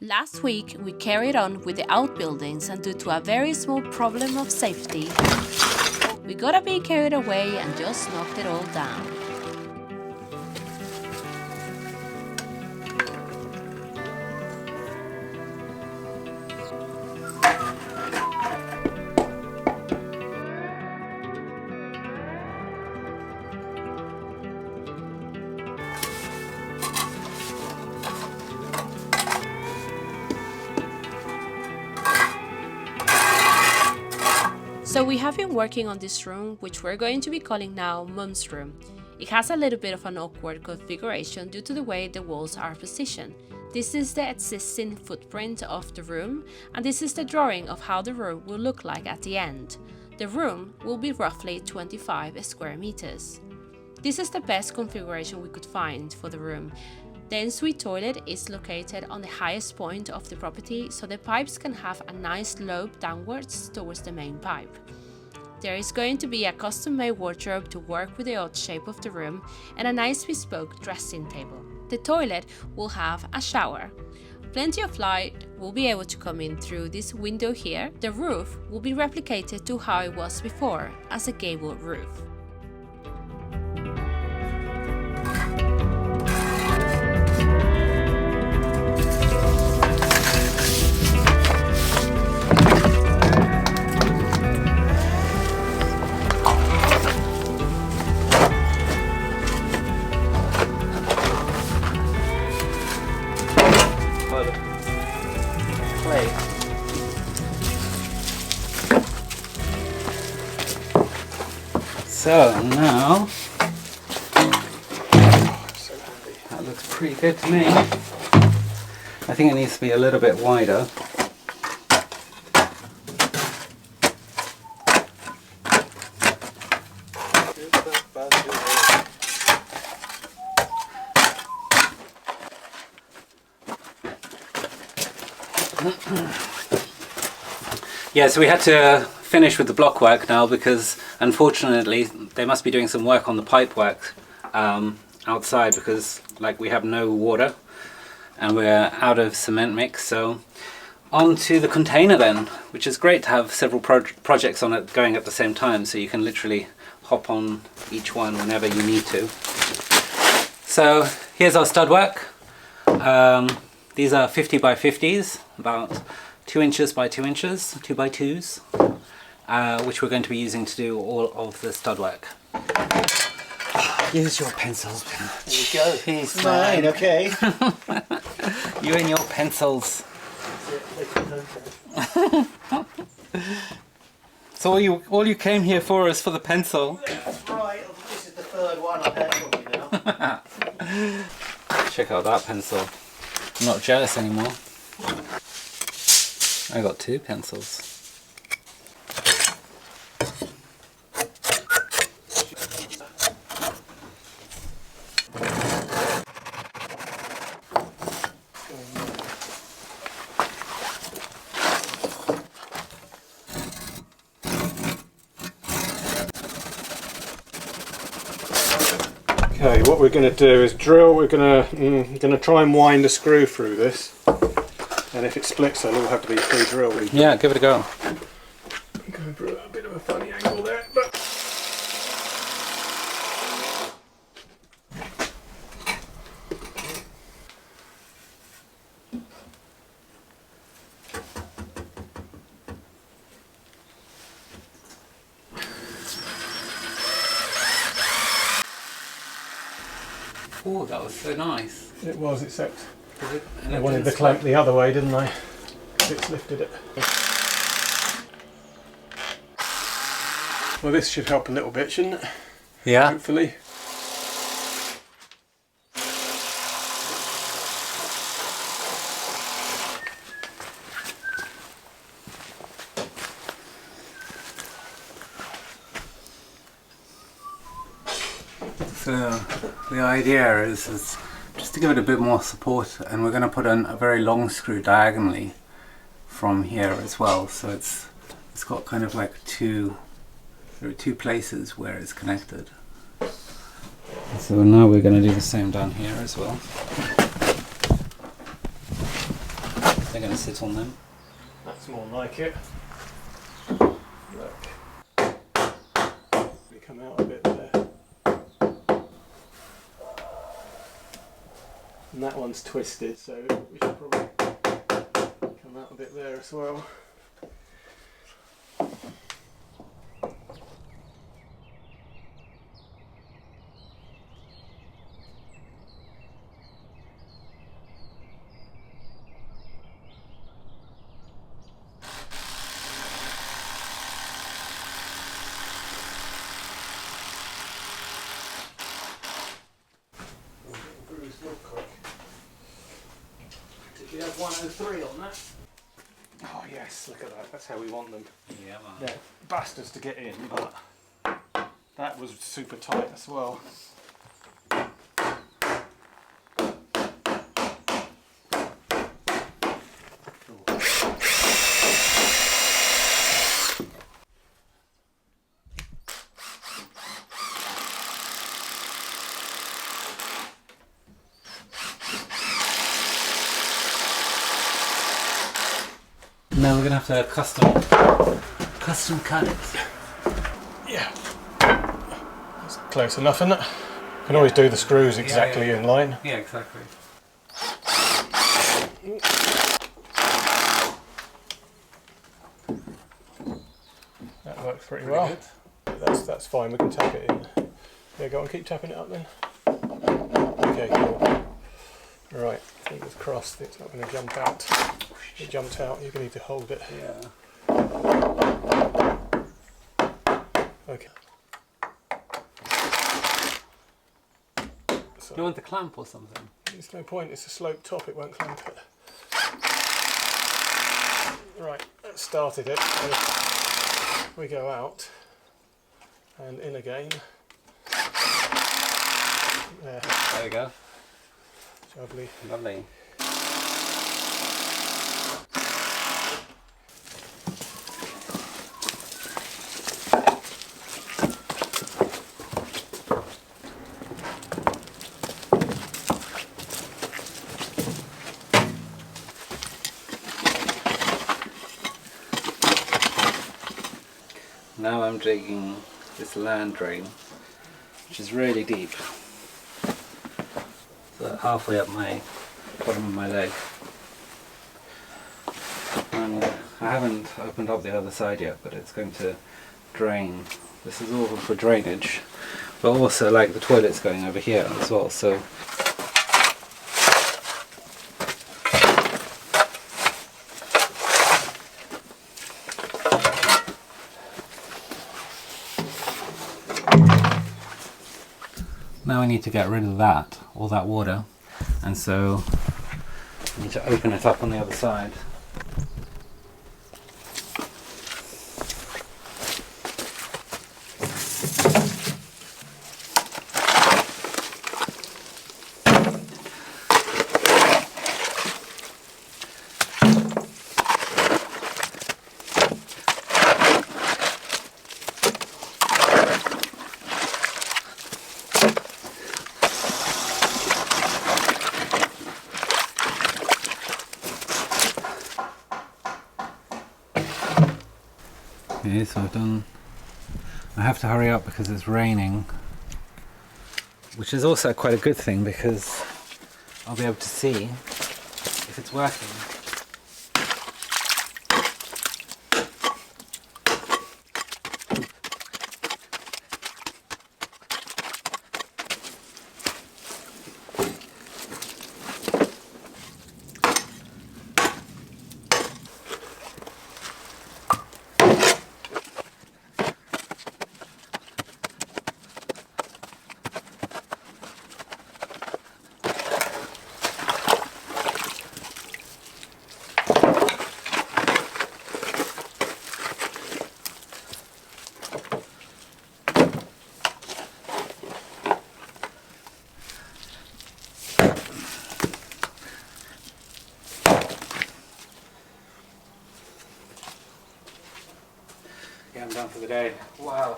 Last week, we carried on with the outbuildings, and due to a very small problem of safety, we got a bit carried away and just knocked it all down. So we have been working on this room, which we're going to be calling now Mum's room. It has a little bit of an awkward configuration due to the way the walls are positioned. This is the existing footprint of the room, and this is the drawing of how the room will look like at the end. The room will be roughly 25 square meters. This is the best configuration we could find for the room. The ensuite toilet is located on the highest point of the property, so the pipes can have a nice slope downwards towards the main pipe. There is going to be a custom-made wardrobe to work with the odd shape of the room and a nice bespoke dressing table. The toilet will have a shower. Plenty of light will be able to come in through this window here. The roof will be replicated to how it was before, as a gable roof. So now, that looks pretty good to me. I think it needs to be a little bit wider. Yeah, so we had to finish with the block work now because unfortunately they must be doing some work on the pipe work outside, because we have no water and we're out of cement mix. So on to the container then, which is great to have several projects on it going at the same time, so you can literally hop on each one whenever you need to. So here's our stud work. These are 50 by 50s, about 2 inches by 2 inches, 2 by 2s, which we're going to be using to do all of the stud work. Use your pencils. There you go. Jeez, mine, okay. You and your pencils. So all you came here for is for the pencil. That's right. This is the third one I've had from you now. Check out that pencil. I'm not jealous anymore. I got 2 pencils. Okay, what we're going to do is drill. We're going to try and wind a screw through this, and if it splits, they'll all have to be pre-drilled. Yeah, give it a go. Going for a bit of a funny angle there, but Oh, that was so nice. it was, except And I wanted the clamp the other way, didn't I? It's lifted it. Well, this should help a little bit, shouldn't it? Yeah. Hopefully. So the idea is just to give it a bit more support, and we're going to put a very long screw diagonally from here as well. So it's got kind of like there are 2 places where it's connected. So now we're going to do the same down here as well. They're going to sit on them. That's more like it. Look. We come out a bit there. And that one's twisted, so we should probably come out a bit there as well. Did you have 103 on that? Oh yes, look at that, that's how we want them. Yeah, man. They're bastards to get in, but that was super tight as well. Now we're going to have to custom cut it. Yeah. That's close enough, isn't it? You can always do the screws exactly in line. Yeah, exactly. That works pretty well. That's fine, we can tap it in. Yeah, go on, keep tapping it up then. Okay, cool. Right, fingers crossed it's not going to jump out. It jumped out, you're going to need to hold it. Yeah. Okay. So, You want the clamp or something? there's no point, it's a sloped top, it won't clamp it. Right, that started it. So we go out and in again. There, There we go. lovely. Lovely. Now I'm digging this land drain, which is really deep. So halfway up my bottom of my leg. And I haven't opened up the other side yet, but it's going to drain. This is all for drainage, but also like the toilet's going over here as well. So now I need to get rid of that, all that water, and so I need to open it up on the other side. Okay, so I've done. I have to hurry up because it's raining, which is also quite a good thing because I'll be able to see if it's working. Yeah, I'm done for the day. Wow.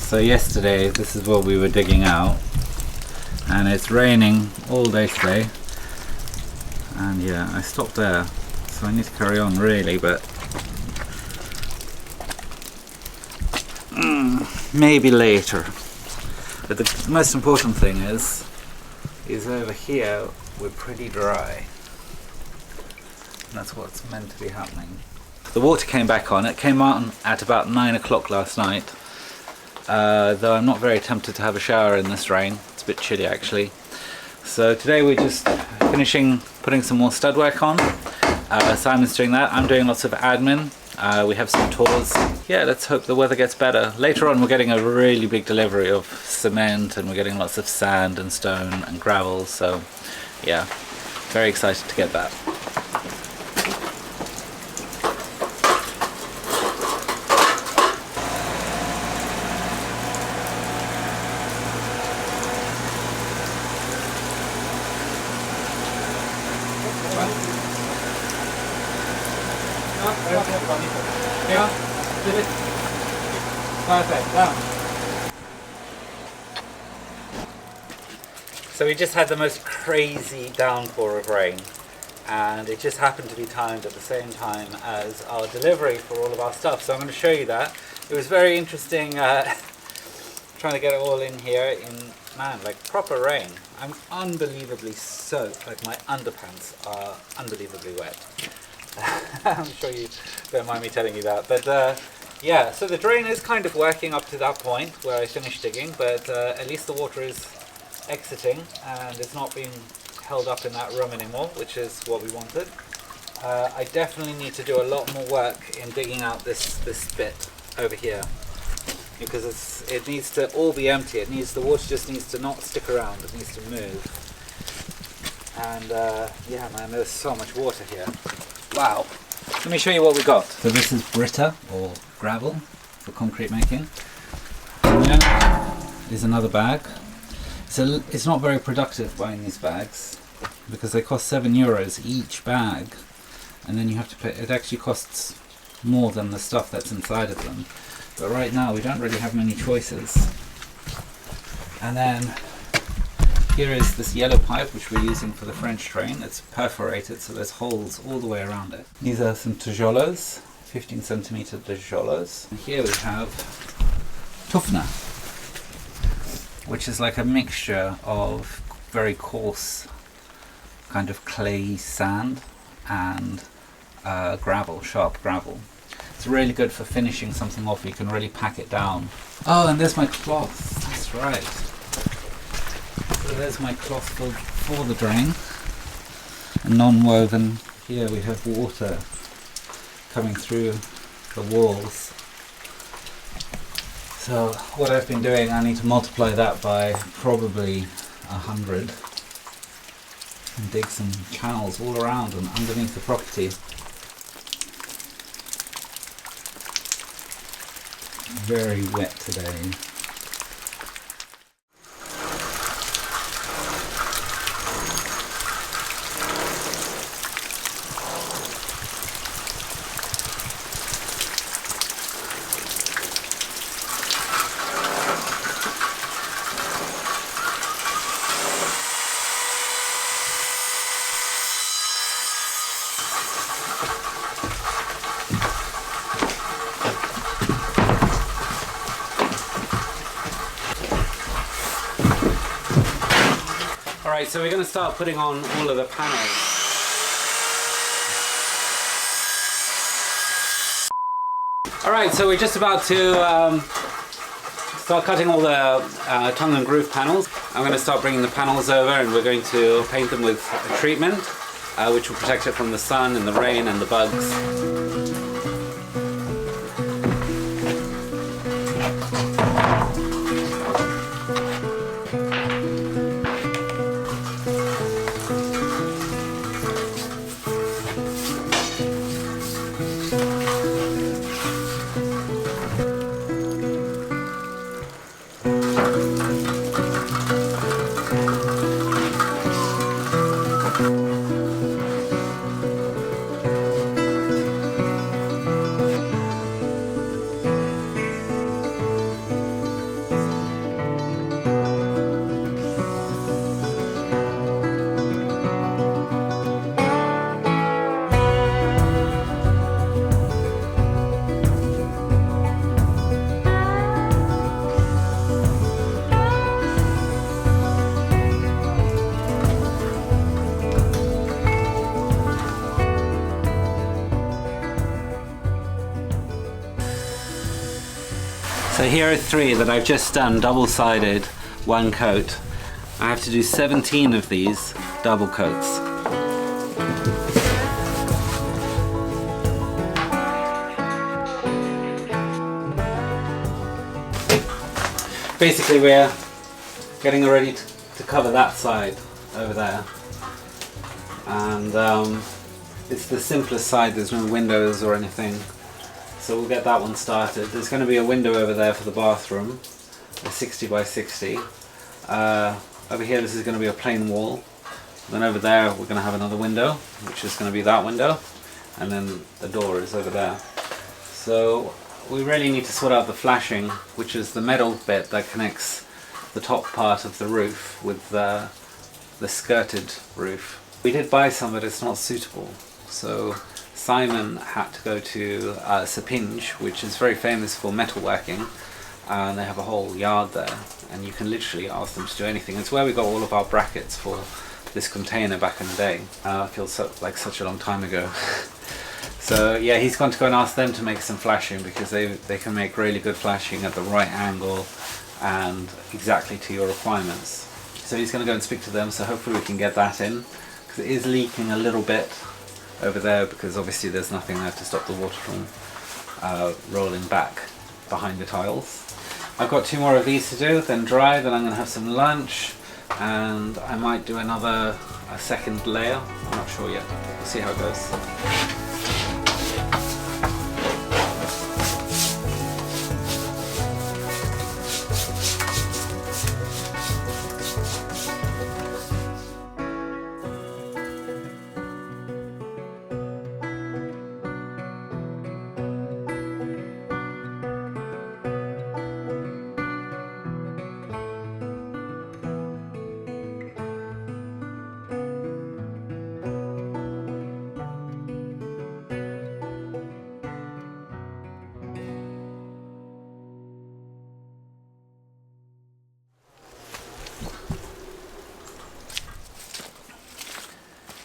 So yesterday this is what we were digging out, and it's raining all day today, and yeah, I stopped there, so I need to carry on really, but maybe later. But the most important thing is over here we're pretty dry. That's what's meant to be happening. The water came back on. It came on at about 9 o'clock last night. Though I'm not very tempted to have a shower in this rain. It's a bit chilly actually. So today we're just finishing putting some more stud work on. Simon's doing that. I'm doing lots of admin. We have some tours. Yeah, let's hope the weather gets better. Later on we're getting a really big delivery of cement, and we're getting lots of sand and stone and gravel. So yeah, very excited to get that. So we just had the most crazy downpour of rain, and it just happened to be timed at the same time as our delivery for all of our stuff. So I'm going to show you that. It was very interesting trying to get it all in here in, man, like proper rain. I'm unbelievably soaked, like my underpants are unbelievably wet. I'm sure you don't mind me telling you that, but yeah, so the drain is kind of working up to that point where I finished digging, but at least the water is exiting and it's not being held up in that room anymore, which is what we wanted. I definitely need to do a lot more work in digging out this bit over here, because it needs to all be empty. The water just needs to not stick around, it needs to move. And yeah, man, there's so much water here. Wow. Let me show you what we got. So this is Britta, or gravel, for concrete making. And there is another bag. So it's not very productive buying these bags, because they cost €7 each bag, and then you have to pay. It actually costs more than the stuff that's inside of them. But right now we don't really have many choices. And then here is this yellow pipe which we're using for the French train. It's perforated, so there's holes all the way around it. These are some tijolos, 15 centimeter tijolos. And here we have tuffner, which is like a mixture of very coarse kind of clay sand and gravel, sharp gravel. It's really good for finishing something off. You can really pack it down. Oh, and there's my cloth. That's right. So there's my cloth for the drain. And non-woven. Here we have water coming through the walls. So what I've been doing, I need to multiply that by probably 100 and dig some channels all around and underneath the property. Very wet today. Alright, so we're going to start putting on all of the panels. Alright, so we're just about to start cutting all the tongue and groove panels. I'm going to start bringing the panels over, and we're going to paint them with a treatment which will protect it from the sun and the rain and the bugs. So here are 3 that I've just done double-sided, 1 coat. I have to do 17 of these double coats. Basically we're getting ready to cover that side over there. And it's the simplest side, there's no windows or anything. So we'll get that one started. There's going to be a window over there for the bathroom, a 60 by 60. Over here this is going to be a plain wall. Then over there we're going to have another window, which is going to be that window. And then the door is over there. So we really need to sort out the flashing, which is the metal bit that connects the top part of the roof with the skirted roof. We did buy some, but it's not suitable. So Simon had to go to Sapinge, which is very famous for metalworking, and they have a whole yard there, and you can literally ask them to do anything. It's where we got all of our brackets for this container back in the day. It feels like such a long time ago. So yeah, he's going to go and ask them to make some flashing, because they can make really good flashing at the right angle and exactly to your requirements. So he's going to go and speak to them, so hopefully we can get that in, because it is leaking a little bit over there, because obviously there's nothing there to stop the water from rolling back behind the tiles. I've got 2 more of these to do, then dry, then I'm going to have some lunch, and I might do a second layer. I'm not sure yet. We'll see how it goes.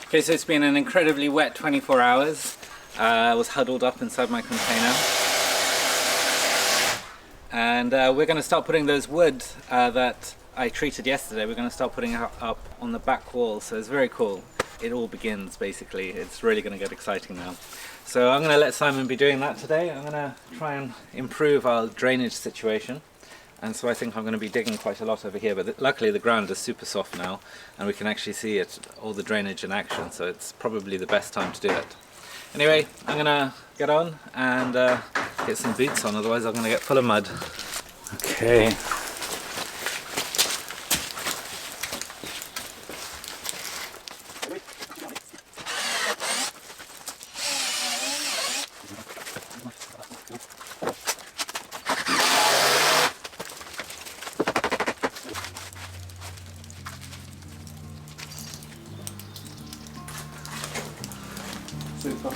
Okay, so it's been an incredibly wet 24 hours. I was huddled up inside my container. And we're going to start putting those wood that I treated yesterday, we're going to start putting it up on the back wall, so it's very cool. It all begins basically. It's really going to get exciting now. So I'm going to let Simon be doing that today. I'm going to try and improve our drainage situation. And so I think I'm going to be digging quite a lot over here, but luckily the ground is super soft now and we can actually see it, all the drainage in action, so it's probably the best time to do it. Anyway, I'm going to get on and get some boots on, otherwise I'm going to get full of mud. Okay. Super.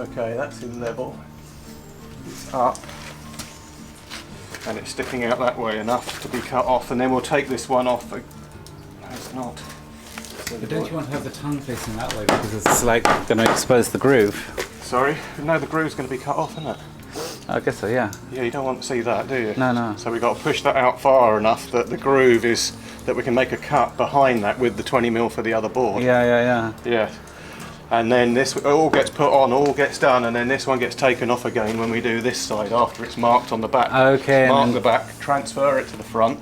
Okay, that's in level. It's up and it's sticking out that way enough to be cut off, and then we'll take this one off. No, it's not. So but don't you want to have the tongue facing that way, because it's like going to expose the groove? Sorry? No, the groove's going to be cut off, isn't it? I guess so, yeah. Yeah, you don't want to see that, do you? No, no. So we've got to push that out far enough that the groove is, that we can make a cut behind that with the 20mm for the other board. Yeah. Yeah. And then this all gets put on, all gets done, and then this one gets taken off again when we do this side after it's marked on the back. Okay. Mark the back, transfer it to the front,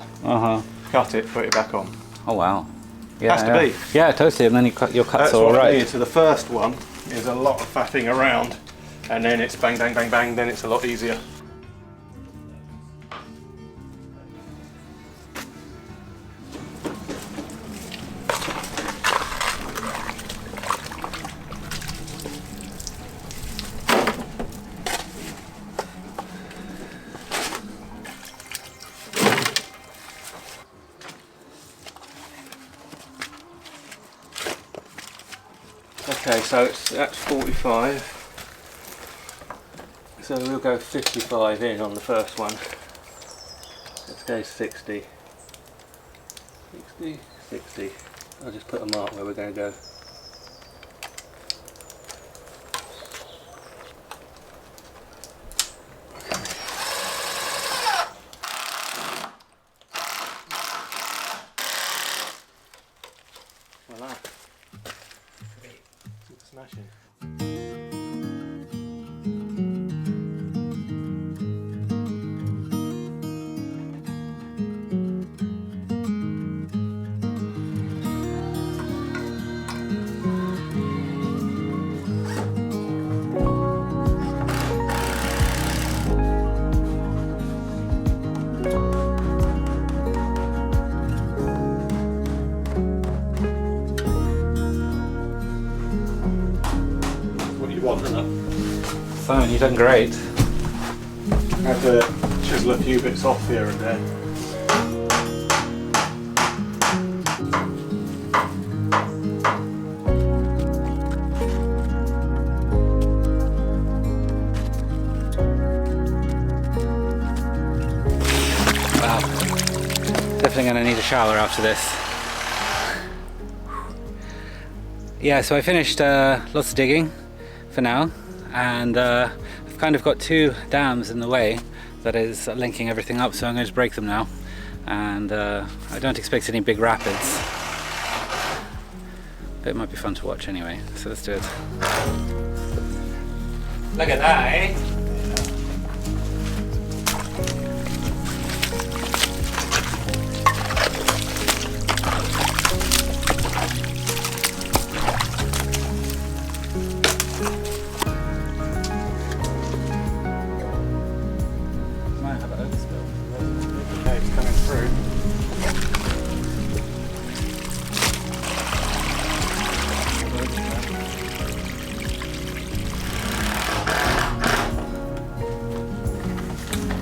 cut it, put it back on. Oh wow. Yeah, Has to be. Yeah, totally. And then your cuts That's are all what I right. mean. So the first one is a lot of faffing around, and then it's bang, bang, bang, bang. Then it's a lot easier. Okay, so that's 45. So we'll go 55 in on the first one. Let's go 60. 60, 60. I'll just put a mark where we're going to go. Voila. Smashing. What do you want, isn't it? Simon, you've done great. Had to chisel a few bits off here and there. Wow. Definitely going to need a shower after this. Yeah, so I finished lots of digging for now, and I've kind of got two dams in the way that is linking everything up, so I'm going to break them now, and I don't expect any big rapids, but it might be fun to watch anyway, so let's do it. Look at that, eh? Might have an overspill. Okay, it's coming through.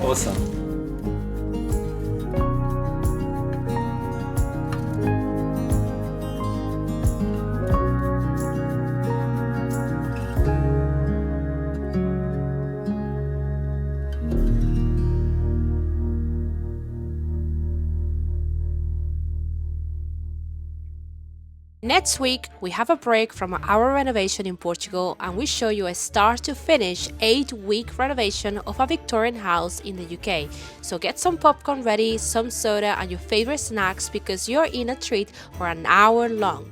Awesome. Next week, we have a break from our renovation in Portugal and we show you a start to finish 8-week renovation of a Victorian house in the UK. So get some popcorn ready, some soda and your favorite snacks because you're in a treat for an hour long.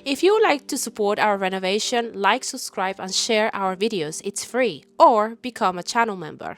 If you would like to support our renovation, like, subscribe and share our videos. It's free. Or become a channel member.